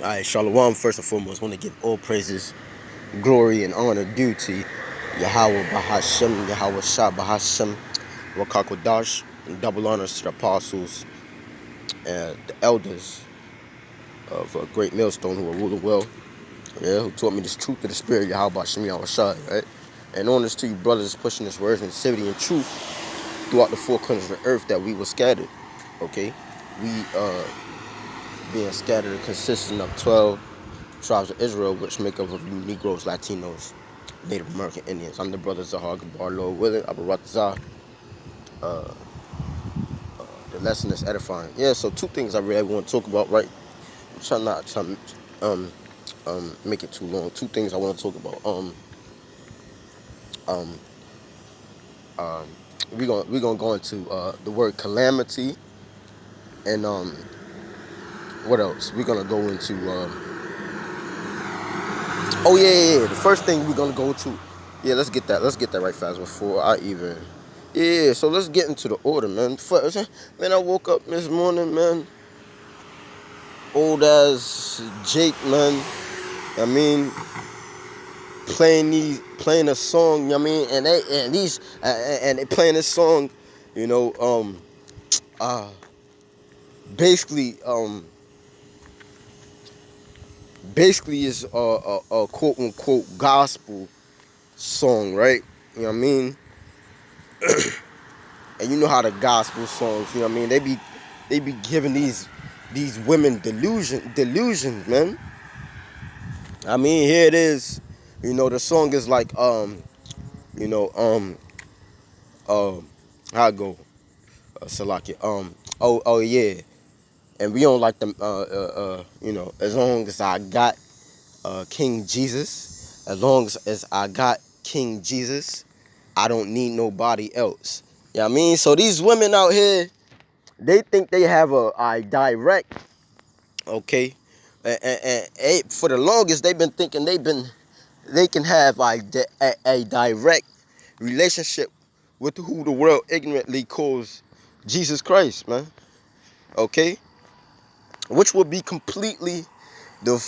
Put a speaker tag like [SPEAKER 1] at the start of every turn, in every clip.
[SPEAKER 1] Alright, Shalom. First and foremost, want to give all praises, glory, and honor due to Yahweh Bahashem, Yahweh Shah Bahashem, Wakakodash, and double honors to the apostles and the elders of a great millstone who are ruling well, yeah, who taught me this truth of the spirit, Yahweh Bahashem, Yahweh Shah, right? And honors to you brothers pushing this word in civility and truth throughout the four corners of the earth that we were scattered, okay? We, being scattered consisting of 12 tribes of Israel, which make up of Negroes, Latinos, Native American Indians. I'm the brother Zahar Gabar, Lord willing, Abaratazah. The lesson is edifying. Yeah, so two things I really want to talk about, right? I'm trying not to make it too long. Two things I want to talk about. Um, we're gonna go into the word calamity, and what else? We're gonna go into oh yeah. The first thing we're gonna go to, yeah, let's get that right fast before I even. Yeah, so let's get into the order, man. First, man, I woke up this morning, man, old as Jake, man. I mean, playing a song, you know what I mean, and they playing this song, you know, basically, is a quote unquote gospel song, right? You know what I mean? And you know how the gospel songs, you know what I mean? They be giving these women delusions, man. I mean, here it is. You know, the song is like, you know, how I go, Salaki, oh yeah, and we don't like them, you know, as long as I got King Jesus, as long as I got King Jesus, I don't need nobody else. You know what I mean? So these women out here, they think they have a direct, okay, and for the longest they've been thinking they can have a direct relationship with who the world ignorantly calls Jesus Christ, man. Okay, which would be completely the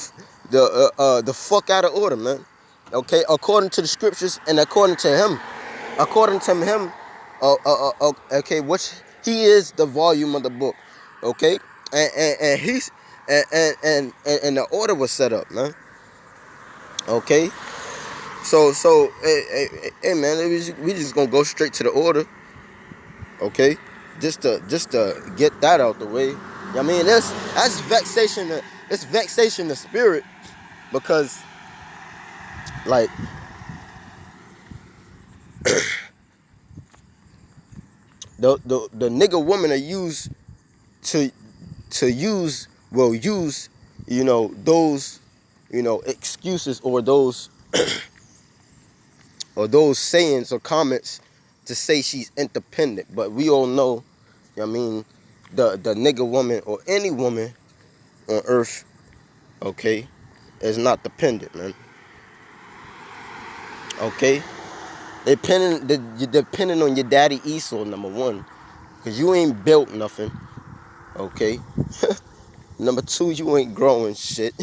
[SPEAKER 1] fuck out of order, man. Okay, according to the scriptures and according to him, okay, which he is the volume of the book, okay, and he's and the order was set up, man. Okay, so hey man, we just gonna go straight to the order, okay, just to get that out the way. I mean, that's vexation. It's vexation of spirit because, like, the nigga woman are used to use, you know, those, you know, excuses or those sayings or comments to say she's independent. But we all know, I mean, the nigga woman or any woman on earth, okay, is not dependent, man. Okay, you're depending on your daddy Esau, number one, because you ain't built nothing. Okay. Number two, you ain't growing shit.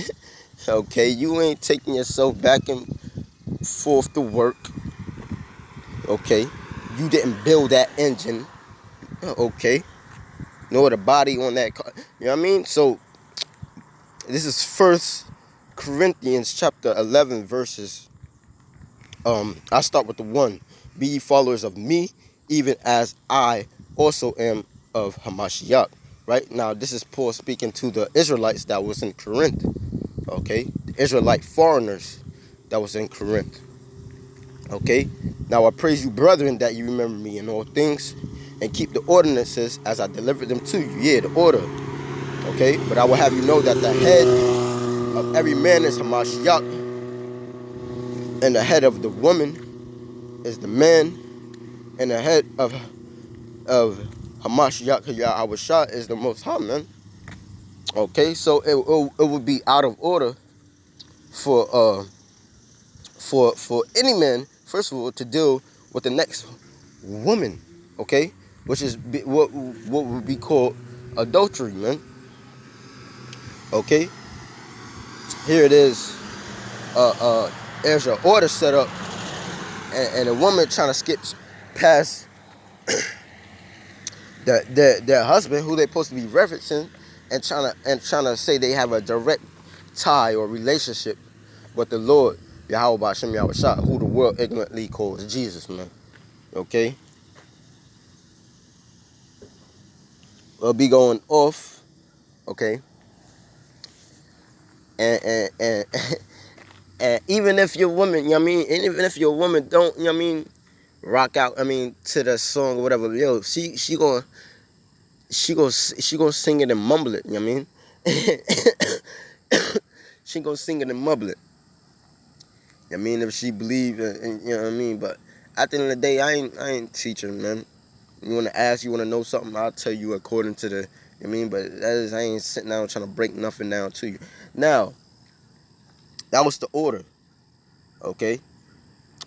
[SPEAKER 1] Okay, you ain't taking yourself back and forth to work. Okay, you didn't build that engine. Okay, nor the body on that car. You know what I mean? So this is First Corinthians chapter 11 verses. I start with the 1. Be ye followers of me, even as I also am of Hamashiach. Right now, this is Paul speaking to the Israelites that was in Corinth. Okay, the Israelite foreigners that was in Corinth. Okay, now I praise you, brethren, that you remember me in all things and keep the ordinances as I delivered them to you. Yeah, the order. Okay, but I will have you know that the head of every man is Hamashiach, and the head of the woman is the man, and the head of Hamashiach Yahweh Shah is the Most High, man. Okay, so it would be out of order for any man, first of all, to deal with the next woman, okay, which is what would be called adultery, man. Okay, here it is. There's an order set up, and a woman trying to skip past their husband, who they supposed to be referencing, and trying to say they have a direct tie or relationship with the Lord Yahweh Bashem Yahweh, who the world ignorantly calls Jesus, man. Okay, we'll be going off. Okay, and and even if your woman, you know what I mean, and even if your woman don't, you know what I mean, rock out, I mean, to the song or whatever, yo, she gonna sing it and mumble it, you know what I mean? She gonna sing it and mumble it. I mean, if she believe, you know what I mean. But at the end of the day, I ain't teaching, man. You wanna ask, you wanna know something, I'll tell you according to the, you know what I mean. But I ain't sitting down trying to break nothing down to you. Now, that was the order, okay?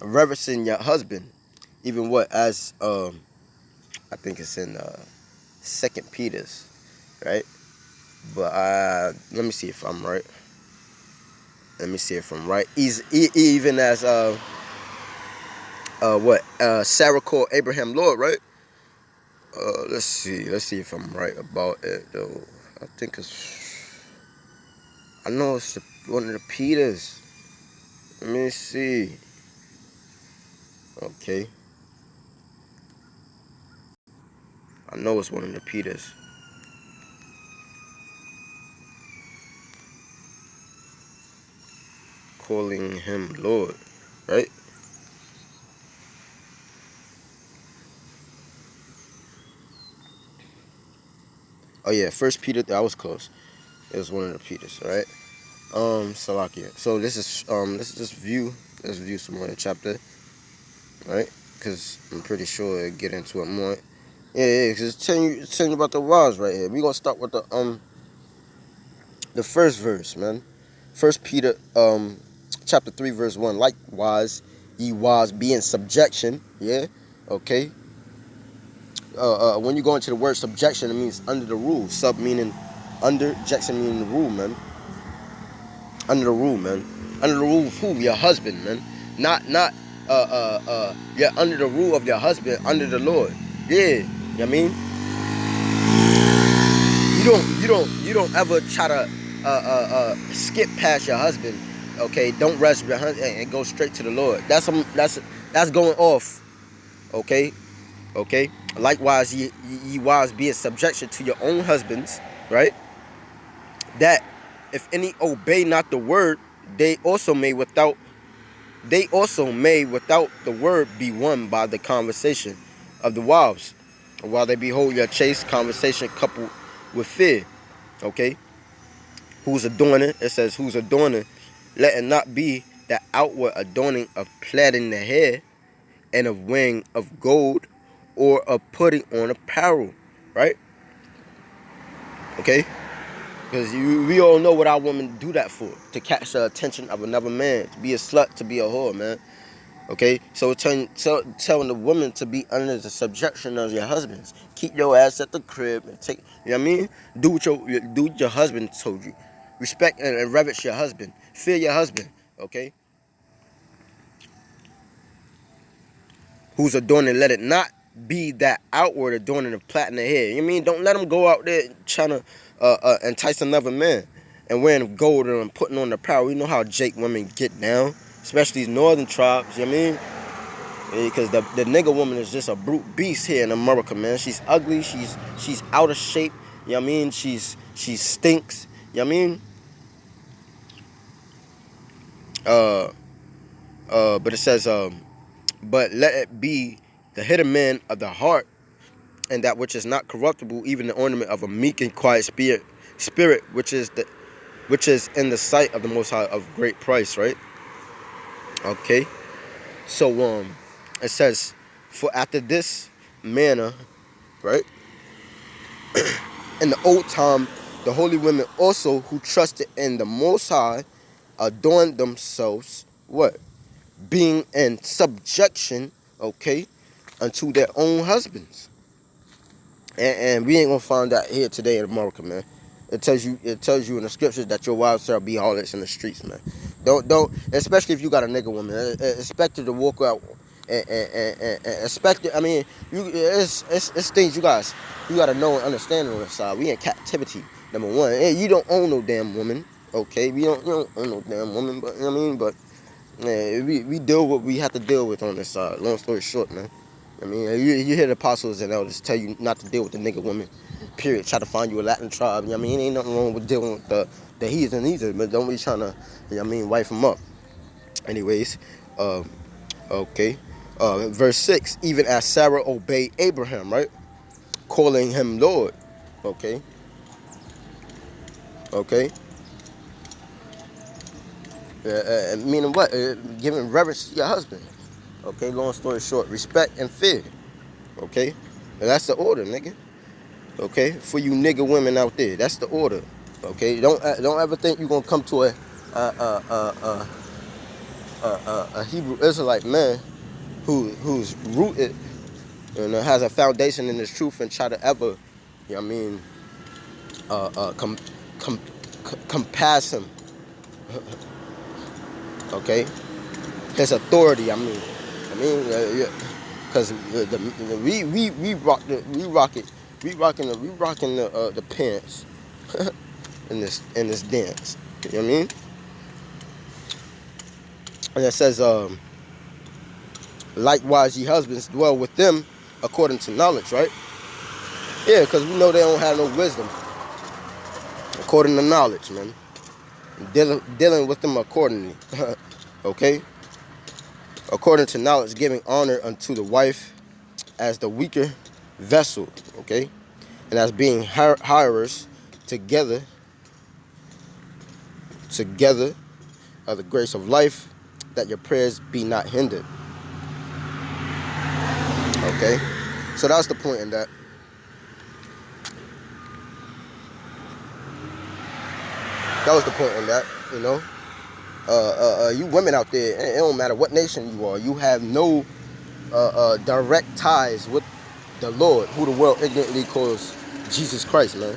[SPEAKER 1] Reverencing your husband, even what as I think it's in Second Peter's, right? But let me see if I'm right. Let me see if I'm right. Even as Sarah called Abraham Lord, right? Let's see if I'm right about it though. I think I know it's one of the Peters. Let me see. Okay, I know it's one of the Peters. Calling him Lord, right? Oh yeah, First Peter. I was close. It was one of the Peters, right? Salakia. So let's just view. Let's view some more of the chapter, right? Because I'm pretty sure it'll get into it more. Yeah, because it's telling you about the wives right here. We're gonna start with the first verse, man. First Peter chapter 3 verse 1. Likewise, ye wives be in subjection. Yeah, okay. When you go into the word subjection, it means under the rule. Sub meaning under, jection meaning the rule, man. Under the rule, man. Under the rule of who? Your husband, man. Not you're under the rule of your husband, under the Lord. Yeah, you know what I mean? You don't ever try to skip past your husband. Okay, don't rest behind and go straight to the Lord. That's going off. Okay, okay. Likewise, ye wives be in subjection to your own husbands, right? That if any obey not the word, they also may without the word be won by the conversation of the wives, while they behold your chaste conversation coupled with fear. Okay, who's adorning? It says who's adorning. Let it not be the outward adorning of plaiting the hair and of wearing of gold or of putting on apparel, right? Okay, because we all know what our women do that for, to catch the attention of another man, to be a slut, to be a whore, man. Okay, so telling the woman to be under the subjection of your husbands. Keep your ass at the crib and take, you know what I mean? Do what your husband told you. Respect and reverence your husband. Fear your husband, okay? Who's adorning, let it not be that outward adorning of plaiting the hair. You know what I mean? Don't let them go out there trying to entice another man and wearing gold and putting on the apparel. You know how Jake women get down, especially these northern tribes, you know what I mean? Because the nigga woman is just a brute beast here in America, man. She's ugly. She's out of shape. You know what I mean? She stinks. You know what I mean? But it says, but let it be the hidden man of the heart, and that which is not corruptible, even the ornament of a meek and quiet spirit, which is in the sight of the Most High of great price, right? Okay. So it says, for after this manner, right? In the old time, the holy women also who trusted in the Most High adorned themselves, what? Being in subjection, okay, unto their own husbands. And we ain't gonna find that here today in America, man. It tells you in the scriptures that your wives shall be harlots in the streets, man. Don't, especially if you got a nigga woman, expect her to walk out and expect it. I mean, it's things you gotta know and understand on the side. We in captivity, number one. Hey, you don't own no damn woman, okay? You don't own no damn woman, but you know what I mean, but. Yeah, we deal with what we have to deal with on this side. Long story short, man. I mean, you hear the apostles and elders tell you not to deal with the nigga woman. Period. Try to find you a Latin tribe. You know what I mean? Ain't nothing wrong with dealing with the heathen either, but don't be trying to, you know what I mean, wife them up. Anyways, okay. Verse 6, even as Sarah obeyed Abraham, right? Calling him Lord. Okay. Okay. Meaning what? Giving reverence to your husband. Okay, long story short, respect and fear. Okay, and that's the order, nigga. Okay, for you nigga women out there, that's the order. Okay, don't ever think you're gonna come to a Hebrew Israelite man who's rooted and has a foundation in this truth and try to ever, you know what I mean, com, com, compass him. Okay, his authority. Yeah. Cause we rocking the pants in this dance. You know what I mean? And it says, likewise ye husbands dwell with them according to knowledge, right? Yeah, cause we know they don't have no wisdom. According to knowledge, man. Dealing with them accordingly. Okay? According to knowledge, giving honor unto the wife as the weaker vessel, okay? And as being hirers together of the grace of life, that your prayers be not hindered. Okay? So that's the point in that. That was the point in that, you know? You women out there, it don't matter what nation you are, you have no direct ties with the Lord, who the world ignorantly calls Jesus Christ, man.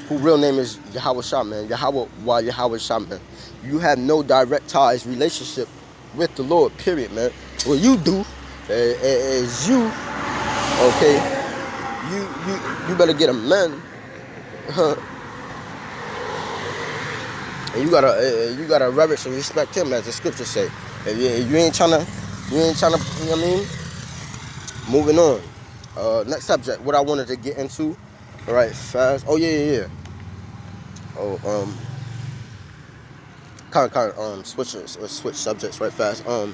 [SPEAKER 1] Who real name is Yahweh Shah, man. Yahweh Shah, man. You have no direct ties, relationship with the Lord, period, man. What you do is you, okay, you better get a man. And you gotta reverence and respect him, as the scriptures say. If you ain't trying to, you know what I mean? Moving on. Next subject, what I wanted to get into. All right, fast. Oh yeah. Oh, kind of switch subjects right fast. Oh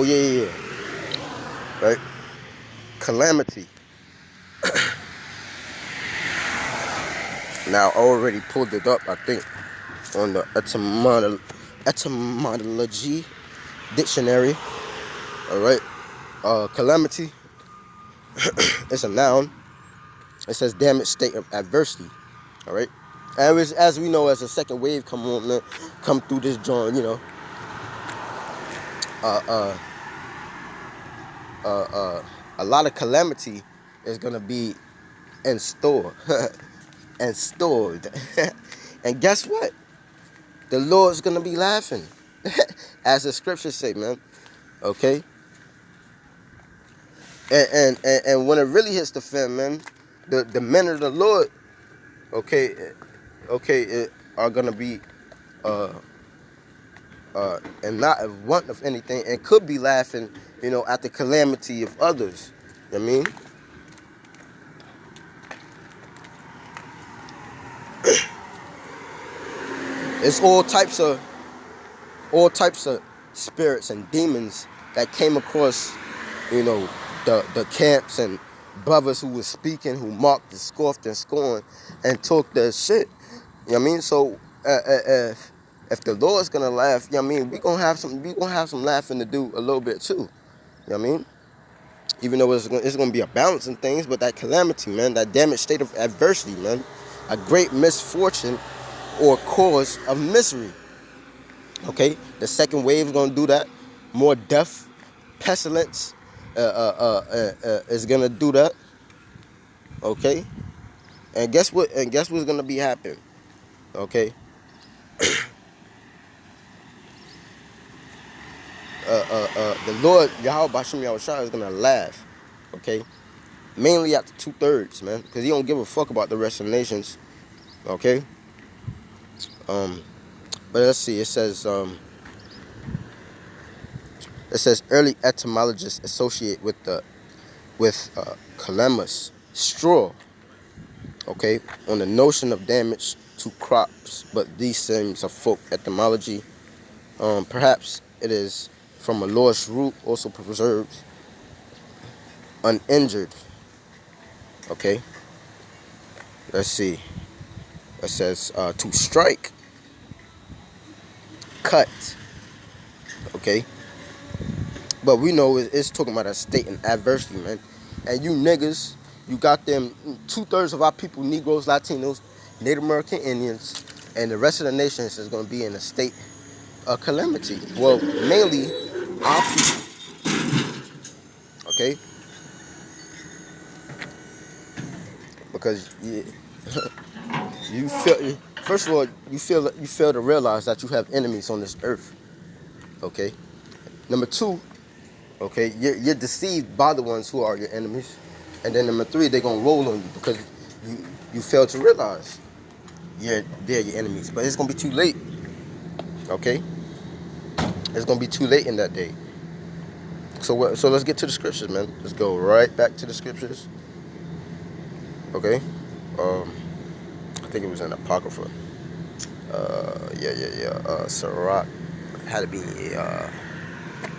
[SPEAKER 1] yeah. Right. Calamity. Now I already pulled it up, I think, on the etymology dictionary. All right. Calamity. It's a noun. It says damaged state of adversity. All right. And as we know, as a second wave come through this joint, you know. A lot of calamity is gonna be in store and stored. And guess what? The Lord's gonna be laughing, as the scriptures say, man. Okay. And when it really hits the fan, man, the men of the Lord, okay, are gonna be and not a want of anything, and could be laughing, you know, at the calamity of others. You know what I mean? It's all types of spirits and demons that came across, you know, the camps, and brothers who was speaking, who mocked and scoffed and scorned and talked their shit. You know what I mean? So if the Lord's gonna laugh, you know what I mean, we gonna have some laughing to do a little bit too. You know what I mean? Even though it's gonna be a balance in things, but that calamity, man, that damaged state of adversity, man, a great misfortune or cause of misery. Okay, the second wave is gonna do that. More death, pestilence is gonna do that. Okay, And guess what? And guess what's gonna be happening? Okay. The Lord Yahweh Bashim Yahushua is gonna laugh. Okay. Mainly at the 2/3, man, because he don't give a fuck about the rest of the nations. Okay. Um. But let's see. It says early etymologists associate with calamus, straw, okay, on the notion of damage to crops, but these things are folk etymology. Perhaps it is from a lost root, also preserved, uninjured, okay. Let's see. It says to strike, cut, okay. But we know it's talking about a state in adversity, man. And you niggas, you got them 2/3 of our people, Negroes, Latinos, Native American Indians, and the rest of the nations is going to be in a state of calamity. Well, mainly our people, okay? Because you feel, first of all, you fail to realize that you have enemies on this earth, okay? Number two, okay, you're deceived by the ones who are your enemies. And then number three, they're going to roll on you because you fail to realize they're your enemies. But it's going to be too late, okay? It's going to be too late in that day. So let's get to the scriptures, man. Let's go right back to the scriptures, okay? I think it was in Apocrypha. Sirach had to be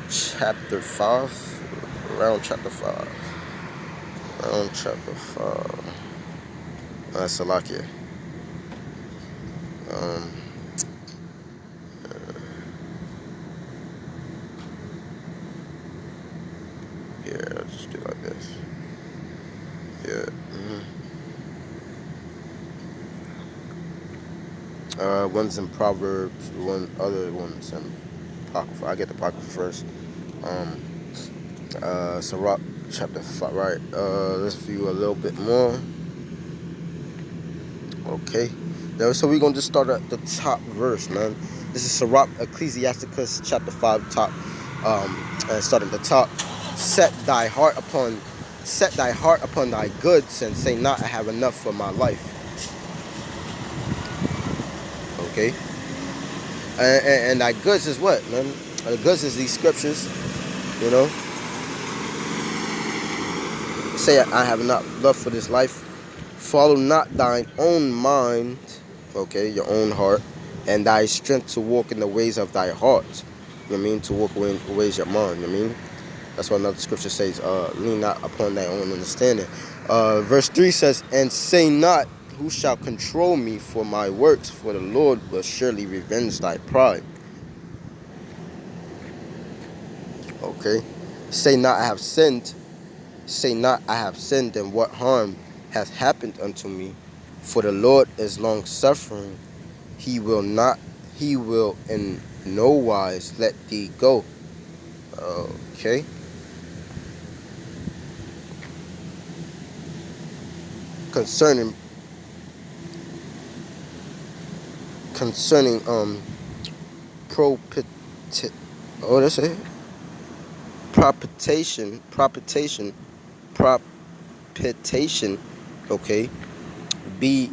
[SPEAKER 1] chapter 5, around chapter 5. Around chapter 5. Salakia. Yeah, let's just do it like this. Yeah. One's in Proverbs, other one's in Apocrypha. I get the Apocrypha first. Sirach chapter 5, right? Let's view a little bit more. Okay. So we're going to just start at the top verse, man. This is Sirach Ecclesiasticus chapter 5, top. Start at the top. Set thy heart upon thy goods, and say not, I have enough for my life. Okay. And thy goods is what, man? The goods is these scriptures, you know. Say, I have not love for this life. Follow not thine own mind, okay, your own heart, and thy strength to walk in the ways of thy heart. You know what I mean? To walk in the ways of your mind, you know what I mean? That's what another scripture says, lean not upon thy own understanding. Verse 3 says, and say not, who shall control me for my works? For the Lord will surely revenge thy pride. Okay? Say not, I have sinned. Say not, I have sinned, and what harm hath happened unto me? For the Lord is long-suffering. He will in no wise let thee go. Okay? Concerning that's it. Propitiation, okay? Be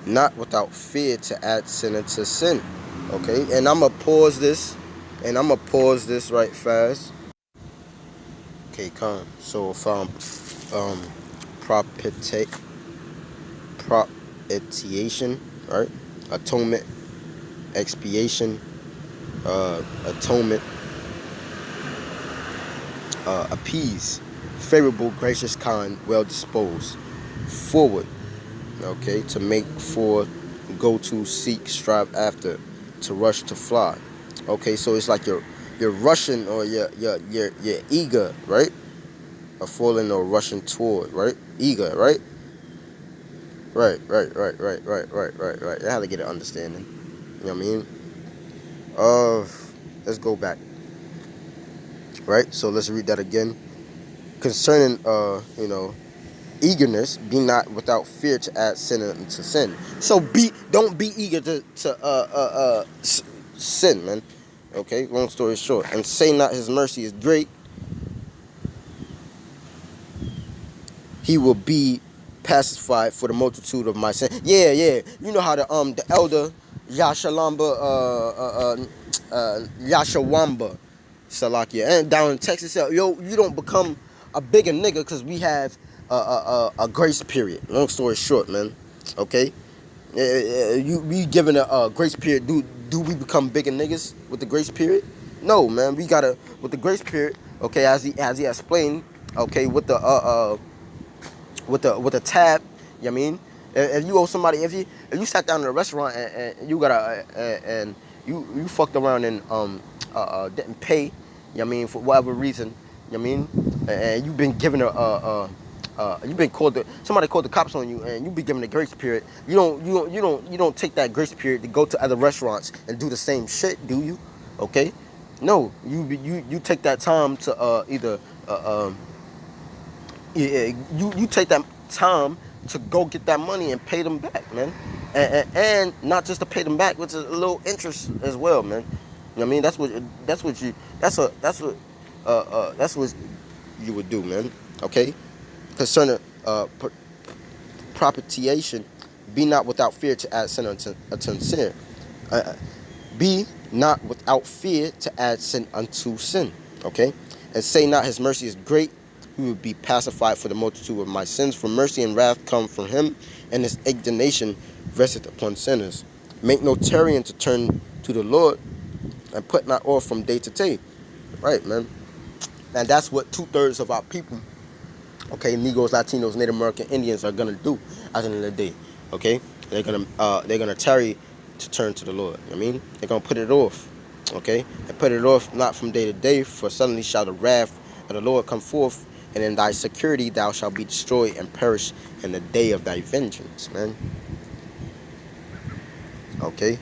[SPEAKER 1] not without fear to add sin into sin, okay? And I'm gonna pause this, right fast. Okay, come. So if propitiation, right? Atonement, expiation, atonement, appease, favorable, gracious, kind, well disposed, forward, okay, to make for, go to, seek, strive after, to rush, to fly. Okay, so it's like you're rushing, or you're eager, right? Or falling or rushing toward, right? Eager, right? Right. I have to get an understanding. You know what I mean? Let's go back. Right? So let's read that again. Concerning eagerness, be not without fear to add sin unto sin. So don't be eager to sin, man. Okay, long story short. And say not his mercy is great, he will be pacified for the multitude of my sin. Yeah, yeah. You know how the elder Yashalamba Yashawamba Salakia and down in Texas, yo, you don't become a bigger nigga because we have a grace period. Long story short, man. Okay, you we given a grace period. Do we become bigger niggas with the grace period? No, man. We gotta with the grace period. Okay, as he explained. Okay, with the tab. You know what I mean? If you owe somebody, if you sat down in a restaurant and you got and you fucked around and didn't pay, you know what I mean, for whatever reason, you know what I mean, and you've been given you've been somebody called the cops on you and you be given a grace period. You don't take that grace period to go to other restaurants and do the same shit, do you? Okay? No, you take that time to either yeah, you take that time to go get that money and pay them back, man, and not just to pay them back, with a little interest as well, man. You know what I mean? That's what you would do, man. Okay, concerning propitiation, be not without fear to add sin unto sin. Uh, be not without fear to add sin unto sin. Okay, and say not his mercy is great, he will be pacified for the multitude of my sins. For mercy and wrath come from him, and his indignation resteth upon sinners. Make no tarrying to turn to the Lord, and put not off from day to day. Right, man. And that's what 2/3 of our people, okay, Negroes, Latinos, Native American Indians, are gonna do at the end of the day. Okay, they're gonna tarry to turn to the Lord. You know what I mean, they're gonna put it off. Okay, and put it off not from day to day, for suddenly shall the wrath of the Lord come forth, and in thy security thou shalt be destroyed and perish in the day of thy vengeance, man. Okay.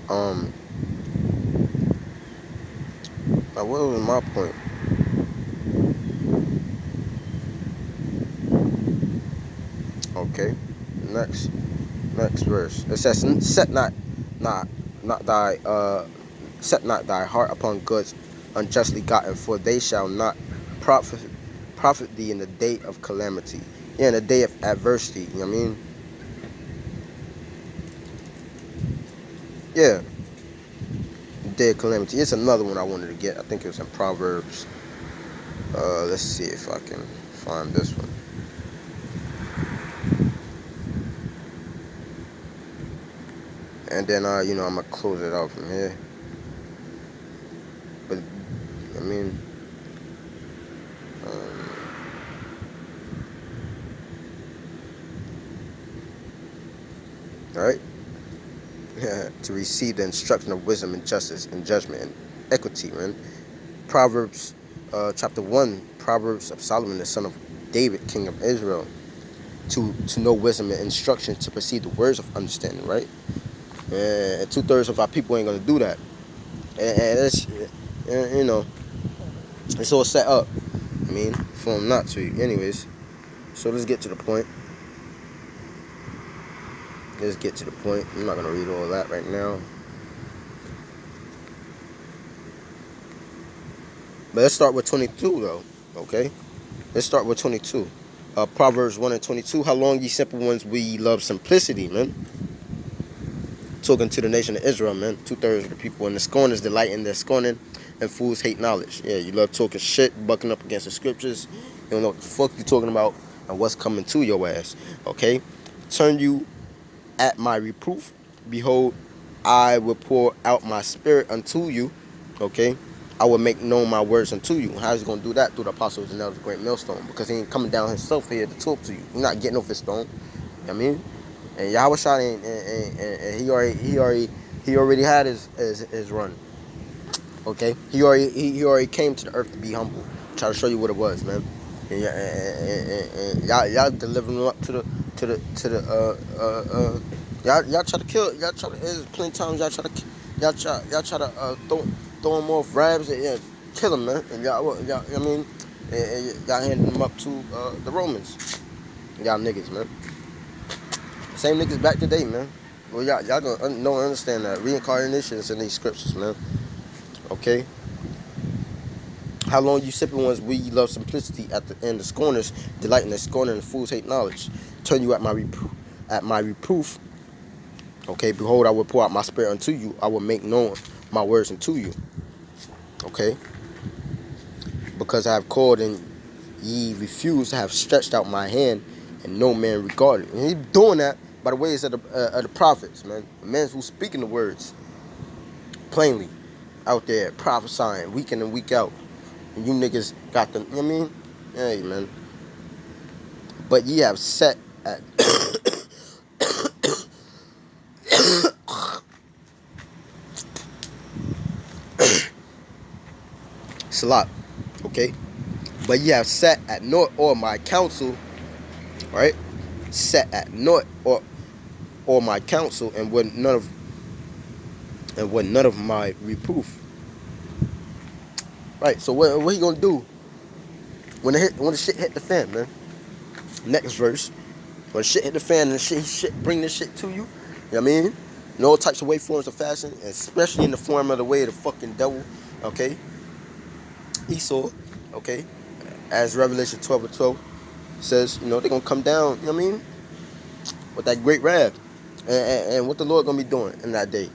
[SPEAKER 1] Um. Now what was my point? Okay. Next. Next verse. It says, not, not thy, set not thy heart upon goods unjustly gotten, for they shall not profit, profit thee in the day of calamity. Yeah, in the day of adversity. You know what I mean? Yeah, day of calamity. It's another one I wanted to get. I think it was in Proverbs. Let's see if I can find this one. And then, I'm gonna close it out from here. But I mean, um, all right. To receive the instruction of wisdom and justice and judgment and equity, man. Proverbs, chapter 1, Proverbs of Solomon, the son of David, king of Israel, to know wisdom and instruction, to perceive the words of understanding, right? And 2/3 of our people ain't gonna do that. And it's, it's all set up. I mean, for them not to. Anyways, so let's get to the point. Let's get to the point. I'm not gonna read all that right now. But let's start with 22 though. Okay? Let's start with 22. Proverbs 1 and 22. How long, ye simple ones, will ye love simplicity, man? Talking to the nation of Israel, man. 2/3 of the people in the scorners delight in their scorning, and fools hate knowledge. Yeah, you love talking shit, bucking up against the scriptures. You don't know what the fuck you talking about and what's coming to your ass. Okay? Turn you at my reproof. Behold, I will pour out my spirit unto you. Okay? I will make known my words unto you. How's he going to do that? Through the apostles and elders of the great millstone. Because he ain't coming down himself here to talk to you. He's not getting off his stone. You know what I mean? And Yahweh shot and he already had his run. Okay? He already came to the earth to be humble. Try to show you what it was, man. And y'all delivering him up to the y'all try to kill, there's plenty of times y'all try to y'all try to throw him off rabs and kill him, man. And y'all I mean, and y'all handing him up to the Romans. Y'all niggas, man. Same niggas back today, man. Well, y'all gonna don't understand that reincarnation is in these scriptures, man. Okay. How long you sipping ones we love simplicity at the end, the scorners delight in the scorner and the fools hate knowledge. Turn you at my reproof. Okay, behold, I will pour out my spirit unto you. I will make known my words unto you. Okay, because I have called and ye refuse, I have stretched out my hand, and no man regarded. And he's doing that by the ways of the prophets, man. The men who speaking the words plainly out there prophesying week in and week out. And you niggas got the, you know what I mean? Hey, man. But ye have set at it's a lot, okay? But ye have sat at naught or my counsel, right? Sat at naught or my counsel, and were none of my reproof. Right. So what he gonna do when the shit hit the fan, man? Next verse. When shit hit the fan and shit bring this shit to you. You know what I mean? In all types of way, forms of fashion, especially in the form of the way of the fucking devil. Okay. Esau. Okay. As Revelation 12:12 says, they're gonna come down. You know what I mean? With that great wrath. And what the Lord gonna be doing in that day.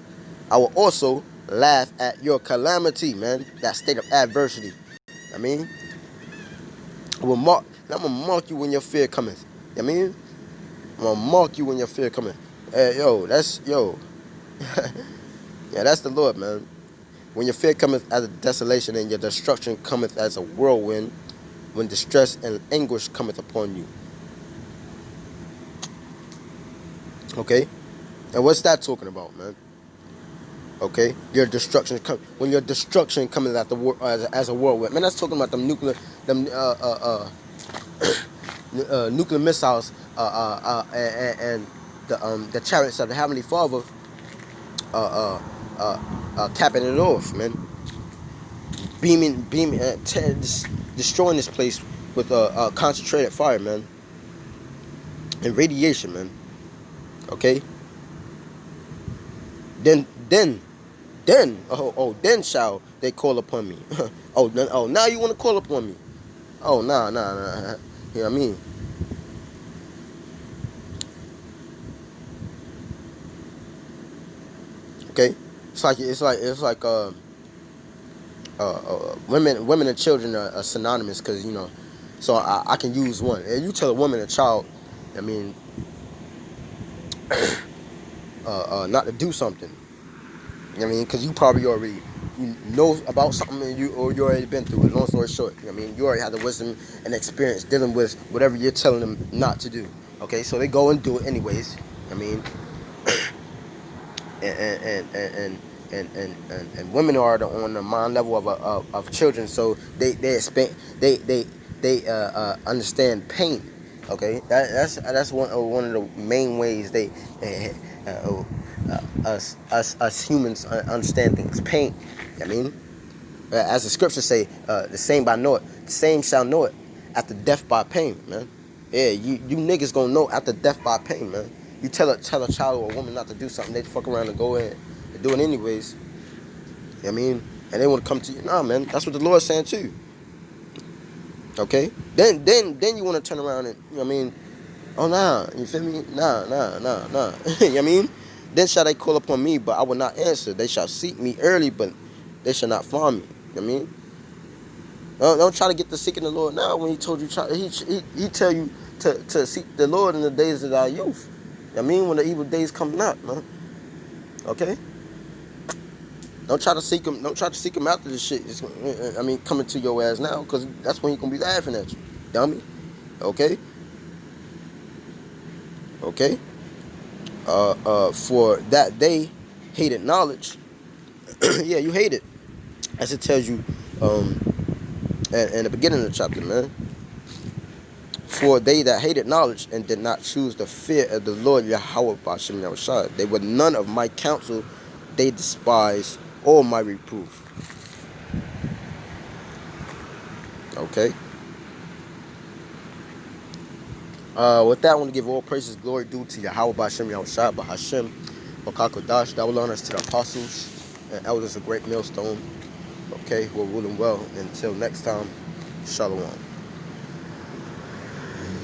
[SPEAKER 1] I will also laugh at your calamity, man. That state of adversity. I mean, I'm gonna mark you when your fear cometh. I mean, I'm gonna mark you when your fear cometh. Hey, yeah, that's the Lord, man. When your fear cometh as a desolation and your destruction cometh as a whirlwind, when distress and anguish cometh upon you. Okay? And what's that talking about, man? Okay? Your destruction when your destruction cometh as a whirlwind. Man, that's talking about them nuclear missiles and the chariots of the Heavenly Father capping it off, man. Beaming, destroying this place with concentrated fire, man, and radiation, man. Okay. Then, then shall they call upon me. Now you want to call upon me? Oh, nah. You know what I mean? Okay. It's like women and children are synonymous because so I can use one. If you tell a woman and child, I mean, not to do something. You know what I mean? Because you probably already know about something and you already been through it. Long story short, you know what I mean? You already have the wisdom and experience dealing with whatever you're telling them not to do. Okay, so they go and do it anyways. I mean, and women are on the mind level of children, so they understand pain. Okay, that's one of the main ways they us humans understand things. Pain. I mean, as the scriptures say, the same shall know it after death by pain, man. Yeah, you niggas gonna know after death by pain, man. You tell a child or a woman not to do something, they fuck around and go in and do it anyways. You know what I mean? And they want to come to you. Nah, man, that's what the Lord's saying too. Okay? Then you want to turn around and, you know what I mean? Oh, nah, you feel me? Nah. You know what I mean? Then shall they call upon me, but I will not answer. They shall seek me early, but they shall not find me. You know what I mean? Don't try to get to seeking the Lord now when he told you, he tell you to seek the Lord in the days of our youth. You know what I mean? When the evil days come not, man. Okay? Don't try to seek him. Don't try to seek him after this shit. Coming to your ass now, because that's when he gonna be laughing at you, dummy. Okay? Okay? For that they hated knowledge. Yeah, you hate it. As it tells you in the beginning of the chapter, man. For they that hated knowledge and did not choose the fear of the Lord Yahweh Bashim Yahushua, they were none of my counsel they despise all my reproof. Okay. With that, I want to give all praises, glory due to Yahweh B'Hashem Yahushua B'Hashem B'Kakodash. That will learn us to the apostles and elders of great millstone. Okay, who are ruling well. Until next time, Shalom.